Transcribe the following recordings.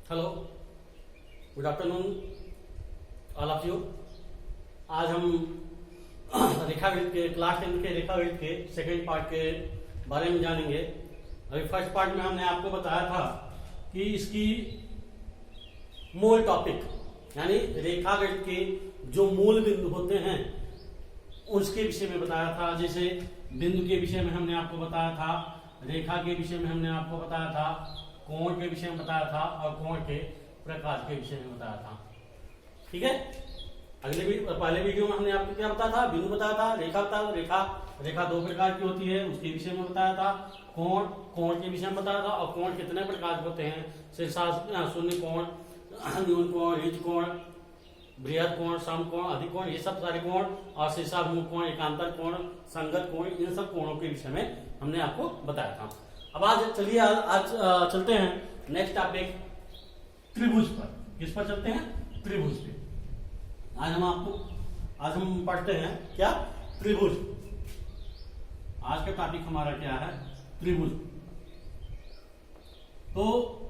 Hello, good afternoon all of you. आज हम रेखागणित के क्लास 10 के रेखागणित के सेकेंड पार्ट के बारे में जानेंगे। अभी फर्स्ट पार्ट में हमने आपको बताया था कि इसकी मूल टॉपिक यानी रेखागणित के जो मूल बिंदु होते हैं उसके विषय में बताया था। जैसे बिंदु के विषय में हमने आपको बताया था, रेखा के विषय में हमने आपको बताया था, कोण के विषय में बताया था और कोण के प्रकार के विषय में बताया था। ठीक है, पहले वीडियो में हमने आपको क्या बताया था, बिंदु बताया था, रेखा बताया, रेखा दो प्रकार की होती है उसके विषय में बताया था, कोण के विषय में बताया था और कोण कितने प्रकार के होते हैं, शून्य कोण, न्यून कोण, ऋज कोण, बृहद कोण, समकोण, अधिक कोण, ये सब सारे कोण और शीर्षाभिमुख कोण, एकांतर कोण, संगत कोण, इन सब कोणों के विषय में हमने आपको बताया था। अब आज चलिए आज चलते हैं नेक्स्ट टॉपिक त्रिभुज पर। किस पर चलते हैं? त्रिभुज पे। आज हम पढ़ते हैं क्या? त्रिभुज। आज का टॉपिक हमारा क्या है? त्रिभुज। तो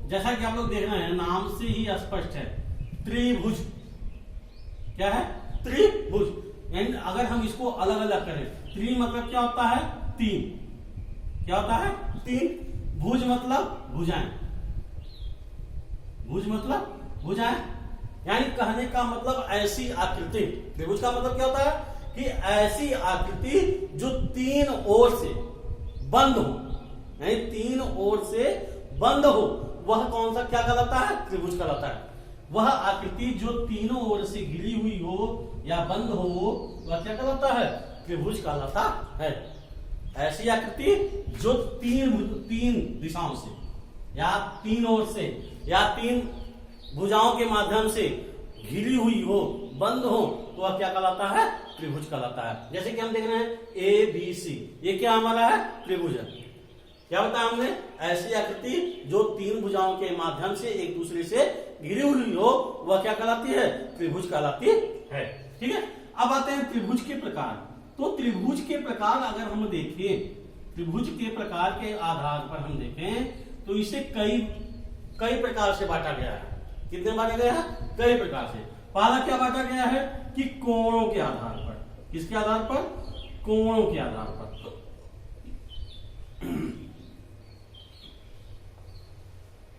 जैसा कि आप लोग देख रहे हैं, नाम से ही स्पष्ट है, त्रिभुज क्या है? त्रिभुज। यानी अगर हम इसको अलग अलग करें, त्रि मतलब क्या होता है? तीन। क्या होता है? तीन। भुज मतलब भुजाएं। भुज मतलब भुजाएं, यानी कहने का मतलब ऐसी आकृति। त्रिभुज का मतलब क्या होता है कि ऐसी आकृति जो तीन ओर से बंद हो, यानी तीन ओर से बंद हो, वह कौन सा क्या कहलाता है? त्रिभुज कहलाता है। वह आकृति जो तीनों ओर से घिरी हुई हो या बंद हो, वह क्या कहलाता है? त्रिभुज कहलाता है। ऐसी आकृति जो तीन दिशाओं से या तीन ओर से या तीन भुजाओं के माध्यम से घिरी हुई हो, बंद हो, तो वह क्या कहलाता है? त्रिभुज कहलाता है। जैसे कि हम देख रहे हैं ABC, ये क्या हमारा है? त्रिभुज है। क्या बताया हमने? ऐसी आकृति जो तीन भुजाओं के माध्यम से एक दूसरे से घिरी हुई हो, वह क्या कहलाती है? त्रिभुज कहलाती है। ठीक है, अब आते हैं त्रिभुज के प्रकार। तो त्रिभुज के प्रकार अगर हम देखें, त्रिभुज के प्रकार के आधार पर हम देखें तो इसे कई प्रकार से बांटा गया है। कितने बांटा गया है? कई प्रकार से। पहला क्या बांटा गया है कि कोणों के आधार पर। किसके आधार पर? कोणों के आधार पर।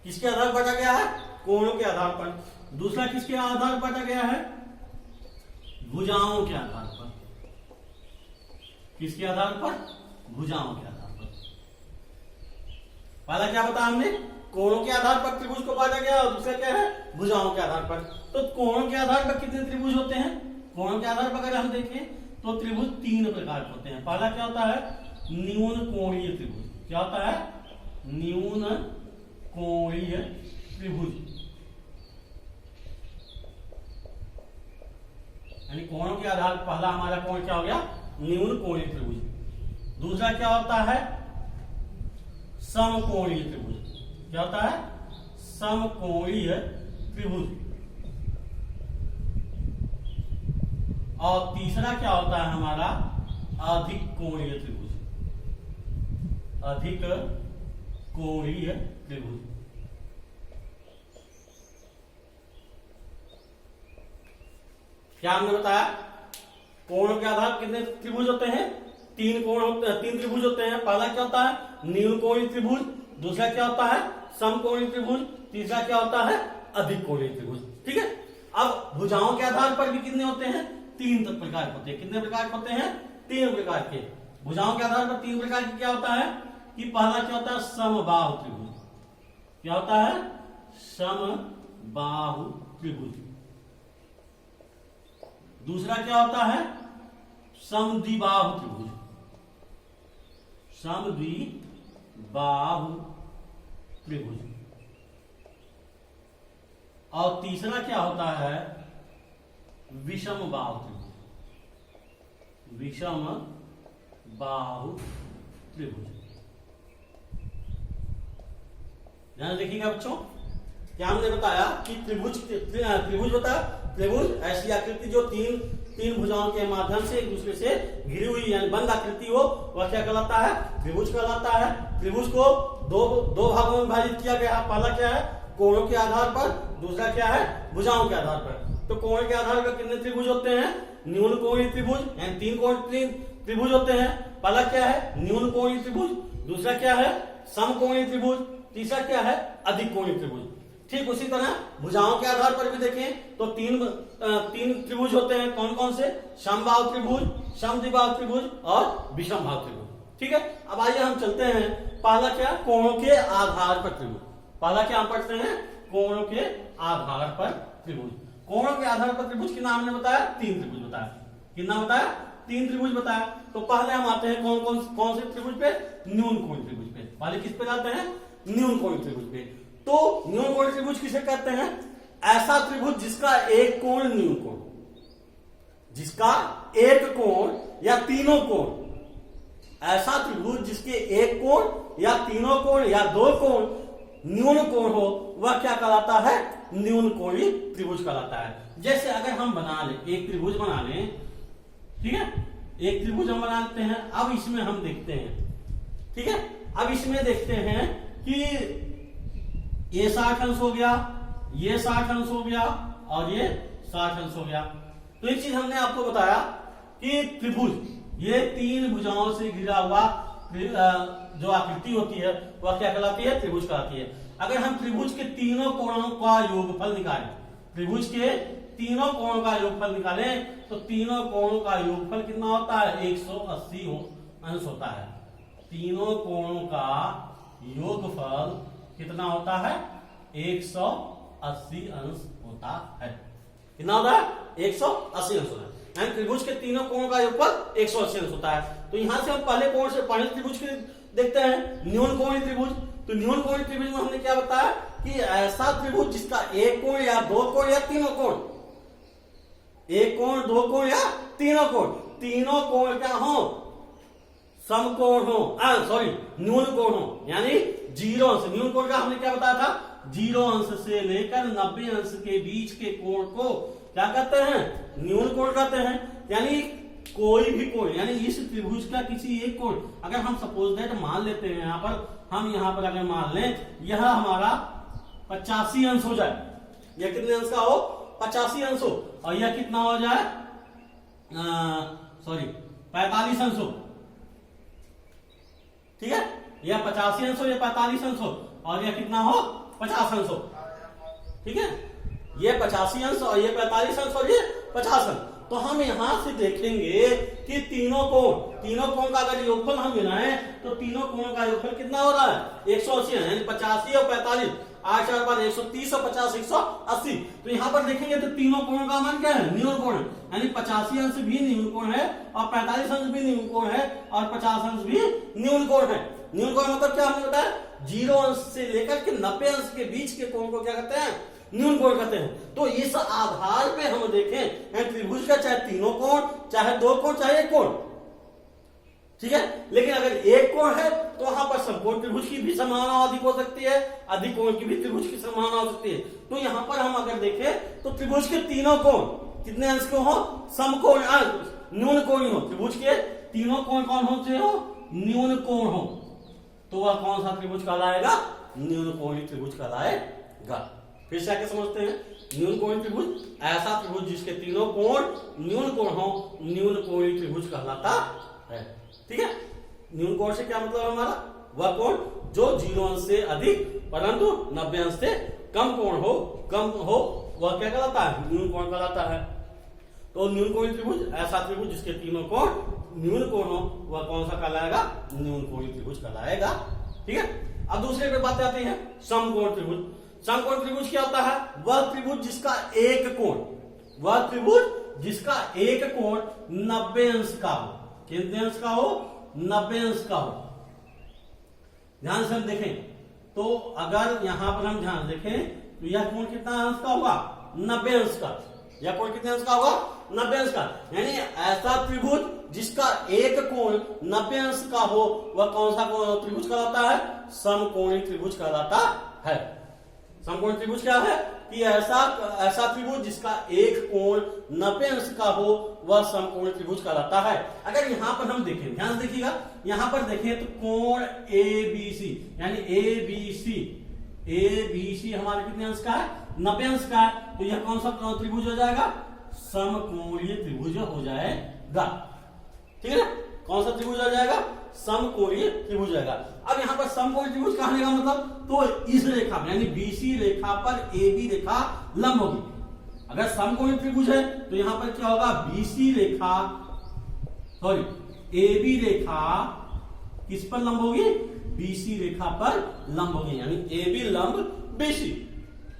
किसके आधार पर बांटा गया है? कोणों के आधार पर। दूसरा किसके आधार पर बांटा गया है? भुजाओं के आधार पर। किसके आधार पर? भुजाओं के आधार पर। पहला क्या बताया हमने? कोणों के आधार पर त्रिभुज को बांटा गया और दूसरा क्या है? भुजाओं के आधार पर। तो कोणों के आधार पर कितने त्रिभुज होते हैं? कोणों के आधार पर अगर हम देखें तो त्रिभुज तीन प्रकार के होते हैं। पहला क्या होता है? न्यून कोणीय त्रिभुज। क्या होता है? न्यून कोणीय त्रिभुज, यानी कोणों के आधार पर पहला हमारा कोण क्या हो गया? न्यून कोणीय त्रिभुज। दूसरा क्या होता है? समकोणीय त्रिभुज। क्या होता है? समकोणीय त्रिभुज। और तीसरा क्या होता है हमारा? अधिक कोणीय त्रिभुज। अधिक कोणीय त्रिभुज। क्या हमने बताया? कोणों के आधार कितने त्रिभुज होते हैं? तीन त्रिभुज होते हैं। पहला क्या होता है? न्यून कोणीय त्रिभुज। दूसरा क्या होता है? समकोणीय त्रिभुज। तीसरा क्या होता है? अधिक कोणीय त्रिभुज। ठीक है, अब भुजाओं के आधार पर भी कितने होते हैं? तीन प्रकार के होते हैं। कितने प्रकार के होते हैं? तीन प्रकार के। भुजाओं के आधार पर तीन प्रकार के क्या होता है कि पहला क्या होता है? समबाहु त्रिभुज। क्या होता है? समबाहु त्रिभुज। दूसरा क्या होता है? समद्विबाहु त्रिभुज। समद्विबाहु त्रिभुज। और तीसरा क्या होता है? विषम बाहु त्रिभुज। विषम बाहु त्रिभुज। ध्यान देखिएगा बच्चों, क्या हमने बताया कि त्रिभुज बताया। त्रिभुज ऐसी आकृति जो तीन भुजाओं के माध्यम से एक दूसरे से घिरी हुई यानी बंद आकृति हो, वह क्या कहलाता है? त्रिभुज कहलाता है। त्रिभुज को दो भागों में विभाजित किया गया है। पहला क्या है? कोणों के आधार पर, दूसरा क्या है भुजाओं के आधार पर। तो कोण के आधार पर कितने त्रिभुज होते हैं, न्यून कोणीय त्रिभुज, यानी तीन त्रिभुज होते हैं। पहला क्या है न्यून कोणीय त्रिभुज, दूसरा क्या है समकोणीय त्रिभुज, तीसरा क्या है अधिक कोणीय त्रिभुज। ठीक उसी तरह भुजाओं के आधार पर भी देखें तो तीन त्रिभुज होते हैं। कौन कौन से, समबाहु त्रिभुज, समद्विबाहु त्रिभुज और विषमबाहु त्रिभुज। ठीक है, अब आइए हम चलते हैं। पहला क्या, कोणों के आधार पर त्रिभुज। पहला क्या हम पढ़ते हैं, कोणों के आधार पर त्रिभुज। कोणों के आधार पर त्रिभुज कितना हमने बताया, तीन त्रिभुज बताया। कितना बताया, तीन त्रिभुज बताया। तो पहले हम आते हैं कौन से त्रिभुज पे, न्यून कोणीय त्रिभुज पे। पहले किस पे जाते हैं, न्यून कोणीय त्रिभुज पे। तो न्यून कोणीय त्रिभुज किसे कहते हैं, ऐसा त्रिभुज जिसका एक कोण न्यून कोण, जिसका एक कोण या तीनों कोण, ऐसा त्रिभुज जिसके एक कोण या तीनों कोण या दो कोण न्यून कोण हो, वह क्या कहलाता है, न्यून कोणीय त्रिभुज कहलाता है। जैसे अगर हम बना ले एक त्रिभुज बना लें, ठीक है, एक त्रिभुज हम बना लेते हैं। अब इसमें हम देखते हैं, ठीक है, अब इसमें देखते हैं कि ये 60 अंश हो गया, ये 60 अंश हो गया और ये 60 अंश हो गया। तो एक चीज हमने आपको बताया कि त्रिभुज ये तीन भुजाओं से घिरा हुआ जो आकृति होती है वह क्या कहलाती है, त्रिभुज कहलाती है। अगर हम त्रिभुज के तीनों कोणों का योगफल निकालें, त्रिभुज के तीनों कोणों का योगफल निकालें तो तीनों कोणों का योगफल कितना होता है, 180 अंश होता है। तीनों कोणों का योगफल कितना होता है, 180 अंश होता है। कितना होता है, 180 अंश होता है। यानी त्रिभुज के तीनों कोणों का योगफल 180 अंश होता है। तो यहां से हम पहले कोण से पहले त्रिभुज के देखते हैं, न्यून कोणीय त्रिभुज। तो न्यून कोणीय त्रिभुज में हमने क्या बताया कि ऐसा त्रिभुज जिसका एक कोण या दो कोण या तीनों कोण, एक कोण दो कोण या तीनों कोण क्या हो, समकोण हो, सॉरी न्यून कोण हो, यानी 0 अंश। न्यून कोण का हमने क्या बताया था, 0 अंश से लेकर 90 अंश के बीच के कोण को क्या कहते हैं, न्यून कोण कहते हैं। यानी कोई भी कोण, यानी इस त्रिभुज का किसी एक कोण, अगर हम सपोज दैट मान लेते हैं यहाँ पर, हम यहाँ पर अगर मान लें यह हमारा 85 अंश हो जाए, यह कितने अंश का हो, 85 अंश हो, और यह कितना हो जाए, सॉरी 45 अंश हो, ठीक है, यह 85 अंश हो, यह 45 अंश हो, और यह कितना हो, 50 अंश हो, ठीक है, ये 85 अंश और ये 45 अंश और ये 50 अंश। तो हम यहां से देखेंगे कि तीनों कोण का अगर योगफल हम गिनाएं तो तीनों कोणों का योगफल कितना हो रहा है, 180 है, यानी 85 और 45, 8 4 बार 130 और 50 180। तो यहां पर देखेंगे तो तीनों कोणों का मान क्या है, न्यून कोण है, यानी 85 अंश भी न्यून कोण है और 45 अंश भी न्यून कोण है और 50 अंश भी न्यून कोण है। न्यून कोण मतलब क्या हमने बताया, 0 अंश से लेकर के 90 अंश के बीच के कोण को क्या कहते हैं, न्यून कोण कहते हैं। तो इस आधार पे हम देखें त्रिभुज का चाहे तीनों कोण, चाहे दो कोण, चाहे एक कोण, ठीक है, लेकिन अगर एक कोण है तो वहां पर समकोण त्रिभुज की भी संभावना अधिक हो सकती है, अधिक कोण की भी त्रिभुज की संभावना हो सकती है। तो यहां पर हम अगर देखें तो त्रिभुज के तीनों कोण कितने अंश के हो, समकोण न्यून कोण हो, त्रिभुज के तीनों कोण कौन होते हो, न्यून कोण हो, तो वह कौन सा त्रिभुज कहलाएगा, न्यून कोणीय त्रिभुज कहलाएगा। फिर से आके समझते हैं, न्यून कोणीय त्रिभुज ऐसा त्रिभुज जिसके तीनों कोण न्यून कोण हो, न्यून कोणीय त्रिभुज कहलाता है। ठीक है, न्यून कोण से क्या मतलब हमारा, वह कोण जो 0 अंश से अधिक परंतु 90 अंश से कम कोण हो, वह क्या कहलाता है, न्यून कोण कहलाता है। तो न्यून कोणीय त्रिभुज ऐसा त्रिभुज जिसके तीनों कोण न्यून कोण हो, वह कौन सा कहलाएगा, न्यून कोणीय त्रिभुज कहलाएगा। ठीक है, अब दूसरे पे बात आती है, समकोण त्रिभुज। समकोण त्रिभुज क्या होता है, वह त्रिभुज जिसका एक कोण, वह त्रिभुज जिसका एक कोण 90 अंश का हो। कितने अंश का हो, 90 अंश का हो। ध्यान से हम देखें तो अगर यहां पर हम ध्यान देखें तो यह कोण कितना अंश का होगा, 90 अंश का। यह कोण कितने अंश का होगा, 90 अंश का। यानी ऐसा त्रिभुज जिसका एक कोण 90 अंश का हो, वह कौन सा त्रिभुज कहलाता है, समकोणीय त्रिभुज कहलाता है। समकोणीय त्रिभुज क्या है कि ऐसा त्रिभुज जिसका एक कोण 90 अंश का हो, वह समकोणीय त्रिभुज कहलाता है। अगर यहां पर हम देखें, ध्यान से देखिएगा, यहां पर देखें तो कोण ABC, यानी ए बी सी हमारे कितने अंश का है? 90 अंश का है। तो यह कौन सा त्रिभुज हो जाएगा? समकोणीय त्रिभुज हो जाएगा। ठीक है ना? कौन सा त्रिभुज हो जाएगा? समकोणीय त्रिभुज जाएगा। अब यहाँ पर समकोणीय त्रिभुज कहने का मतलब, तो इस रेखा में यानी बीसी रेखा पर ए बी रेखा लंब होगी। अगर समकोणीय त्रिभुज है तो यहाँ पर क्या होगा? बीसी रेखा सॉरी ए बी रेखा किस पर लंब होगी? बीसी रेखा पर लंब होगी, यानी ए बी लंब बीसी,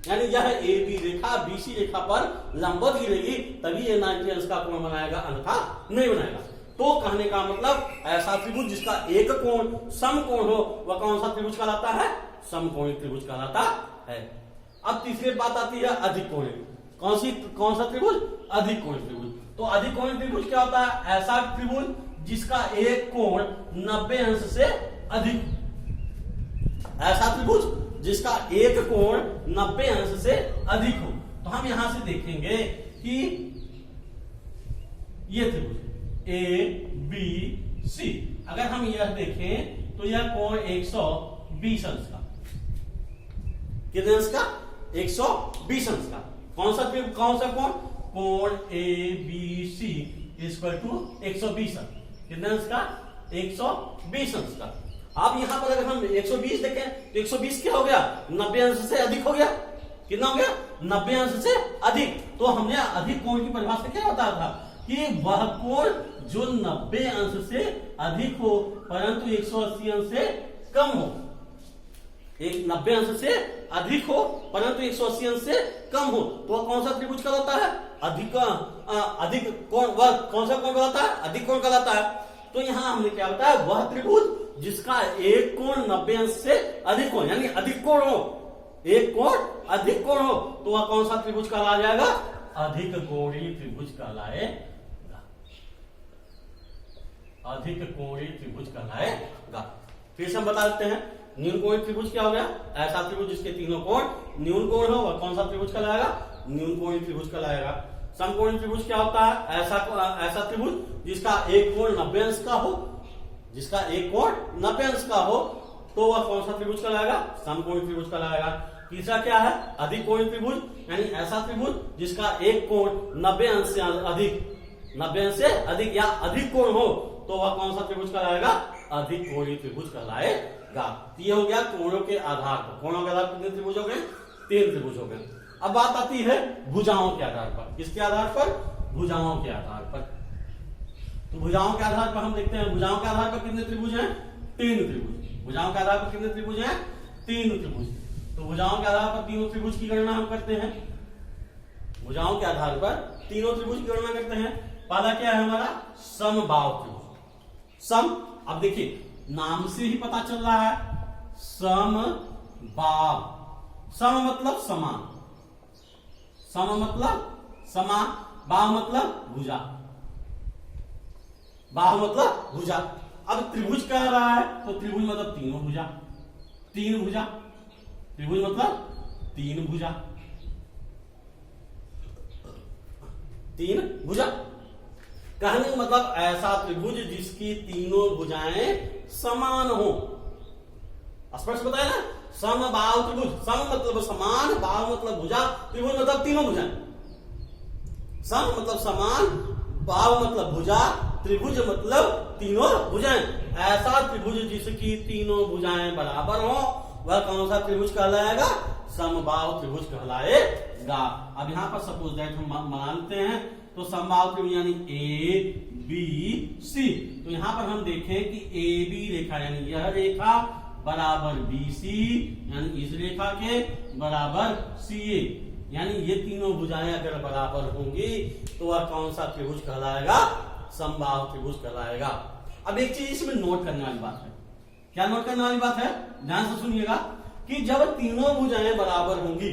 यानी यह ए बी रेखा बीसी रेखा पर लंबवत गिरेगी तभी ये 90 अंश का कोण बनाएगा, अन्यथा नहीं बनाएगा। तो कहने का मतलब ऐसा त्रिभुज जिसका एक कोण समकोण हो वह कौन सा त्रिभुज कहलाता है? समकोणीय त्रिभुज कहलाता है। अब तीसरी बात आती है अधिक कोणीय। कौन सा त्रिभुज? अधिक कोणीय त्रिभुज। तो अधिक कोणीय त्रिभुज क्या होता है? ऐसा त्रिभुज जिसका एक कोण 90 अंश से अधिक, ऐसा त्रिभुज जिसका एक कोण 90 अंश से अधिक हो। तो हम यहां से देखेंगे कि ये त्रिभुज ए बी सी, अगर हम यह देखें तो यह कोण 120 अंश का, कितने अंश का? 120 अंश का। कौन सा कोण? कोण A B C equal to 120 अंश। कितने अंश का? 120 अंश का। अब यहां पर अगर हम 120 देखें तो 120 क्या हो गया? 90 अंश से अधिक हो गया। कितना हो गया? 90 अंश से अधिक। तो हमने अधिक कोण की परिभाषा क्या बताया था कि वह कोण जो 90 अंश से अधिक हो परंतु 180 अंश से कम हो। 90 अंश से अधिक हो परंतु 180 अंश से कम हो तो वह कौन सा त्रिभुज कहलाता है? अधिक कोण। वह कौन सा कोण कहलाता है? अधिक कोण कहलाता है। तो यहां हमने क्या बताया? वह त्रिभुज जिसका एक कोण 90 अंश से अधिक हो, यानी अधिक कोण हो, एक कोण अधिक कोण हो, तो वह कौन सा त्रिभुज कहला जाएगा? अधिक कोणीय त्रिभुज कहलाएगा। अधिक कोणीय त्रिभुज कहलाएगा। फिर से हम बता देते हैं, न्यून कोणीय त्रिभुज क्या हो गया? ऐसा त्रिभुज जिसके तीनों कोण न्यून कोण हो वह कौन सा त्रिभुज कहलाएगा? न्यून कोणीय त्रिभुज कहलाएगा। समकोणीय त्रिभुज क्या होता है? ऐसा त्रिभुज जिसका एक कोण 90 अंश का हो, जिसका एक कोण 90 अंश का हो तो वह कौन सा त्रिभुज कहलाएगा? समकोणीय त्रिभुज कहलाएगा। तीसरा क्या है? अधिक कोणीय त्रिभुज, यानी ऐसा त्रिभुज जिसका एक कोण 90 अंश से अधिक, 90 अंश से अधिक या अधिक कोण हो तो वह कौन सा त्रिभुज कहलाएगा? अधिक कोणीय त्रिभुज कहलाएगा। ये हो गया कोणों के आधार पर। कोणों के आधार पर कितने त्रिभुज हो गए? 3 त्रिभुज हो गए। अब बात आती है भुजाओं के आधार पर। किसके आधार पर? भुजाओं के आधार पर। तो भुजाओं के आधार पर हम देखते हैं, भुजाओं के आधार पर कितने त्रिभुज हैं? 3 त्रिभुज। भुजाओं के आधार पर कितने त्रिभुज हैं? 3 त्रिभुज। तो भुजाओं के आधार पर तीनों त्रिभुज की गणना हम करते हैं। भुजाओं के आधार पर तीनों त्रिभुज की गणना करते हैं। पहला क्या है हमारा? समबाहु त्रिभुज। सम, अब देखिए नाम से ही पता चल रहा है, समबाहु। सम मतलब समान, सम मतलब समान, बाहु मतलब भुजा, बाहु मतलब भुजा। अब त्रिभुज कह रहा है तो त्रिभुज मतलब तीनों भुजा, 3 भुजा। त्रिभुज मतलब 3 भुजा, 3 भुजा। कहने का मतलब ऐसा त्रिभुज जिसकी तीनों भुजाएं समान हो। स्पष्ट बताया ना? समबाहु त्रिभुज। सम मतलब समान, बाहु मतलब भुजा, त्रिभुज मतलब तीनों भुजाएं। सम मतलब समान, बाहु मतलब भुजा, त्रिभुज मतलब तीनों भुजाएं। ऐसा त्रिभुज जिसकी तीनों भुजाएं बराबर हो वह कौन सा त्रिभुज कहलाएगा? समबाहु त्रिभुज कहलाएगा। अब यहां पर सपोज दैट हम मानते हैं तो समबाहु त्रिभुज यानी ए बी सी। तो यहां पर हम देखें कि ए बी रेखा यानी यह रेखा बराबर बी सी, यानी इस रेखा के बराबर सी ए, यानी ये तीनों भुजाएं अगर बराबर होंगी तो वह कौन सा त्रिभुज कहलाएगा? समबाहु त्रिभुज कहलाएगा। अब एक चीज इसमें नोट करने वाली बात है। क्या नोट करने वाली बात है? ध्यान से सुनिएगा कि जब तीनों भुजाएं बराबर होंगी,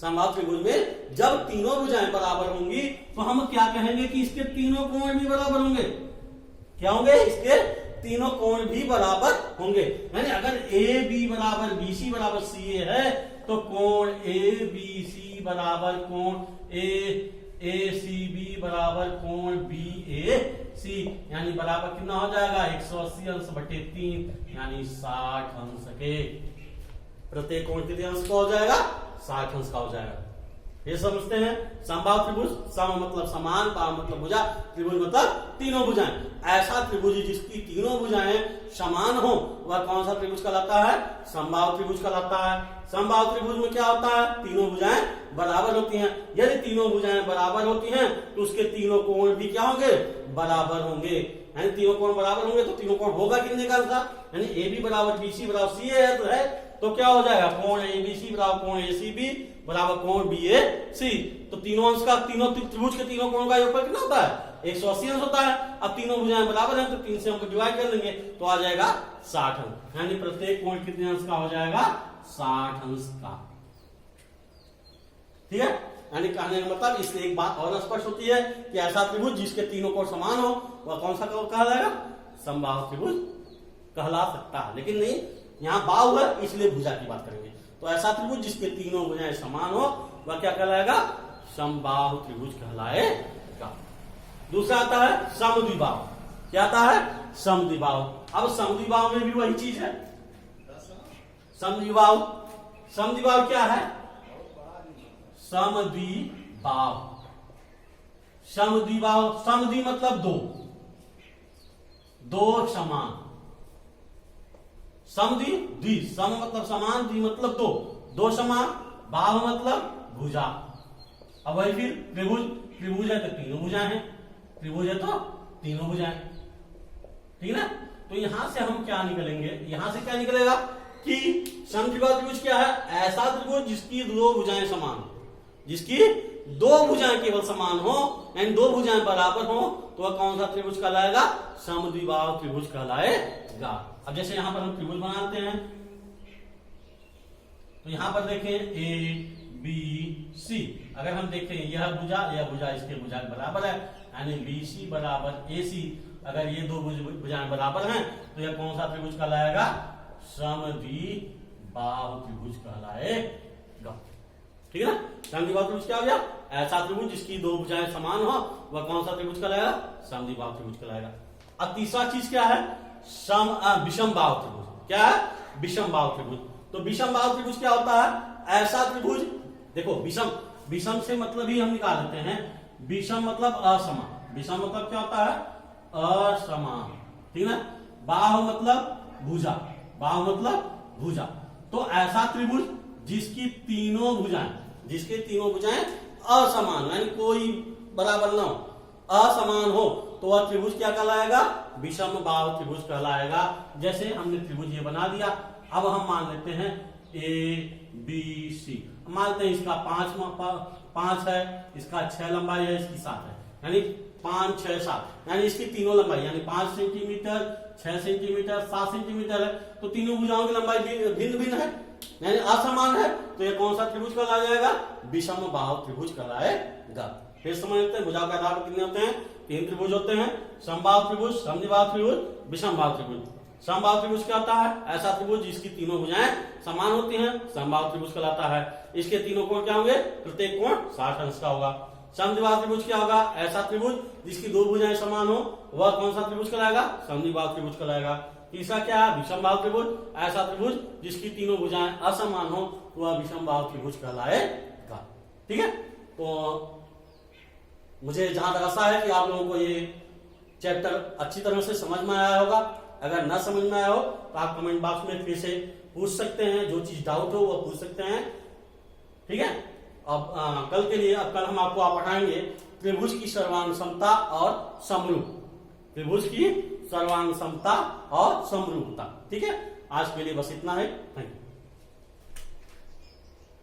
समबाहु त्रिभुज में जब तीनों भुजाएं बराबर होंगी तो हम क्या कहेंगे कि इसके तीनों कोण भी बराबर होंगे। क्या होंगे? इसके तीनों कोण भी बराबर होंगे। यानी अगर ए बी बराबर बी सी बराबर सी ए है तो कोण ए बी सी बराबर कोण ए सी बी बराबर कोण बी ए सी, यानी बराबर कितना हो जाएगा? 180 अंश बटे 3 यानी 60 अंश के। प्रत्येक कोण कितने अंश का हो जाएगा? 60 अंश का हो जाएगा। ये समझते हैं। समबाहु त्रिभुज, सम मतलब समान, बाहु मतलब भुजा, त्रिभुज मतलब तीनों भुजाएं। ऐसा त्रिभुज जिसकी तीनों भुजाएं समान हो वह कौन सा त्रिभुज कहलाता है? समबाहु त्रिभुज कहलाता है। समबाहु त्रिभुज में क्या होता है? तीनों भुजाएं बराबर होती हैं। यदि तीनों भुजाएं बराबर होती हैं तो उसके तीनों कोण भी क्या होंगे? बराबर होंगे। यानी तीनों कोण बराबर होंगे तो तीनों कोण होगा कितने का आंसर? यानी ए बी बराबर बी सी बराबर सी है तो क्या हो जाएगा? कोण ए बी सी बराबर कोण ए सी बी बराबर कोण बी ए सी। तो तीनों अंश का, तीनों त्रिभुज के तीनों कोण का योगफल कितना होता है? 180 अंश होता है। अब तीनों भुजाएं बराबर हैं तो 3 से हम डिवाइड कर लेंगे तो आ जाएगा 60 अंश। यानी प्रत्येक कोण कितने अंश का हो जाएगा? 60 अंश का। ठीक है। यानी कहने का मतलब इससे एक बात और स्पष्ट होती है कि ऐसा त्रिभुज जिसके तीनों कोण समान हो वह कौन सा कहलाएगा? समबाहु त्रिभुज कहला सकता है। लेकिन नहीं, यहाँ बाहु है इसलिए भुजा की बात करेंगे। तो ऐसा त्रिभुज जिसके तीनों भुजाएं समान हो वह क्या कहलाएगा? समबाहु त्रिभुज कहलाएगा। दूसरा आता है समद्विबाहु। क्या आता है? समद्विबाहु। अब समद्विबाहु में भी वही चीज है। समद्विबाहु, समद्विबाहु क्या है? समद्विबाहु, समद्विबाहु, समद्वि मतलब दो, दो समान। समद्वि, द्वि, सम मतलब समान, द्वि मतलब दो, दो समान, बाहु मतलब भुजा। अब वही फिर त्रिभुज, त्रिभुज है तो तीनों भुजाएं हैं, त्रिभुज है तो तीनों भुजाएं। ठीक है ना? तो यहां से हम क्या निकलेंगे? यहां से क्या निकलेगा कि समद्विबाहु त्रिभुज क्या है? ऐसा त्रिभुज जिसकी दो भुजाएं समान, जिसकी दो भुजाएं केवल समान हो एंड दो भुजाएं बराबर हो तो वह कौन सा त्रिभुज कहलाएगा? समद्विबाहु त्रिभुज कहलाएगा। अब जैसे यहां पर हम त्रिभुज बनाते हैं तो यहां पर देखें ए बी सी। अगर हम देखें यह भुजा इसके भुजा बराबर है यानी बी सी बराबर ए सी। अगर ये दो भुजाएं बराबर हैं तो यह कौन सा त्रिभुज कहलाएगा? समद्विबाहु त्रिभुज कहलाएगा। ठीक है ना? समद्विबाहु त्रिभुज क्या हो गया? ऐसा त्रिभुज जिसकी दो भुजाएं समान हो वह कौन सा त्रिभुज कहलाएगा? समद्विबाहु त्रिभुज कहलाएगा। अब तीसरा चीज क्या है? विषमबाहु त्रिभुज। क्या है? विषमबाहु त्रिभुज। तो विषमबाहु त्रिभुज क्या होता है? ऐसा त्रिभुज, देखो विषम, विषम से मतलब ही हम निकाल लेते हैं। विषम मतलब असमान। विषम मतलब क्या होता है? असमान। ठीक है? बाहु मतलब भुजा, बाहु मतलब भुजा। तो ऐसा त्रिभुज जिसकी तीनों भुजाएं, जिसके तीनों भुजाएं असमान यानी कोई बराबर ना हो, असमान हो तो वह त्रिभुज क्या कहलाएगा? विषमबाहु त्रिभुज कहलाएगा। जैसे हमने त्रिभुज ये बना दिया। अब हम मान लेते हैं ए बी सी। मानते हैं इसका 5 है, इसका 6 लंबाई है, इसकी 7 है, यानी 5 6 7 यानी इसकी तीनों लंबाई यानी 5 सेंटीमीटर, 6 सेंटीमीटर, 7 सेंटीमीटर है। तो तीनों भुजाओं की लंबाई भिन्न भिन्न है यानी असमान है। तो ये कौन सा त्रिभुज कहलाया जाएगा? विषमबाहु त्रिभुज कहलाएगा। फिर समझ लेते हैं भुजाओं के आधार पर कितने होते हैं? 3 त्रिभुज होते हैं। समबाहु त्रिभुज, समद्विबाहु त्रिभुज, विषमबाहु त्रिभुज। समबाहु त्रिभुज क्या होता है? ऐसा त्रिभुज जिसकी तीनों भुजाएं समान होती हैं, समबाहु त्रिभुज कहलाता है। इसके तीनों कोण क्या होंगे? प्रत्येक कोण 60 अंश का होगा। समद्विबाहु त्रिभुज क्या होगा? ऐसा त्रिभुज जिसकी दो भुजाएं समान हो वह कौन सा त्रिभुज कहलाएगा? समद्विबाहु त्रिभुज कहलाएगा। तीसरा क्या है? विषमबाहु त्रिभुज। ऐसा त्रिभुज जिसकी तीनों भुजाएं असमान हो वह विषमबाहु त्रिभुज कहलाएगा। ठीक है? तो मुझे जहां तक आशा है कि आप लोगों को ये चैप्टर अच्छी तरह से समझ में आया होगा। अगर ना समझ में आया हो तो आप कमेंट बॉक्स में फिर से पूछ सकते हैं, जो चीज डाउट हो वो पूछ सकते हैं। ठीक है? अब कल के लिए, अब कल हम आपको पढ़ाएंगे त्रिभुज की सर्वांग समता और समरूप, त्रिभुज की सर्वांग समता और समरूपता। ठीक है? आज के लिए बस इतना है। Thank you.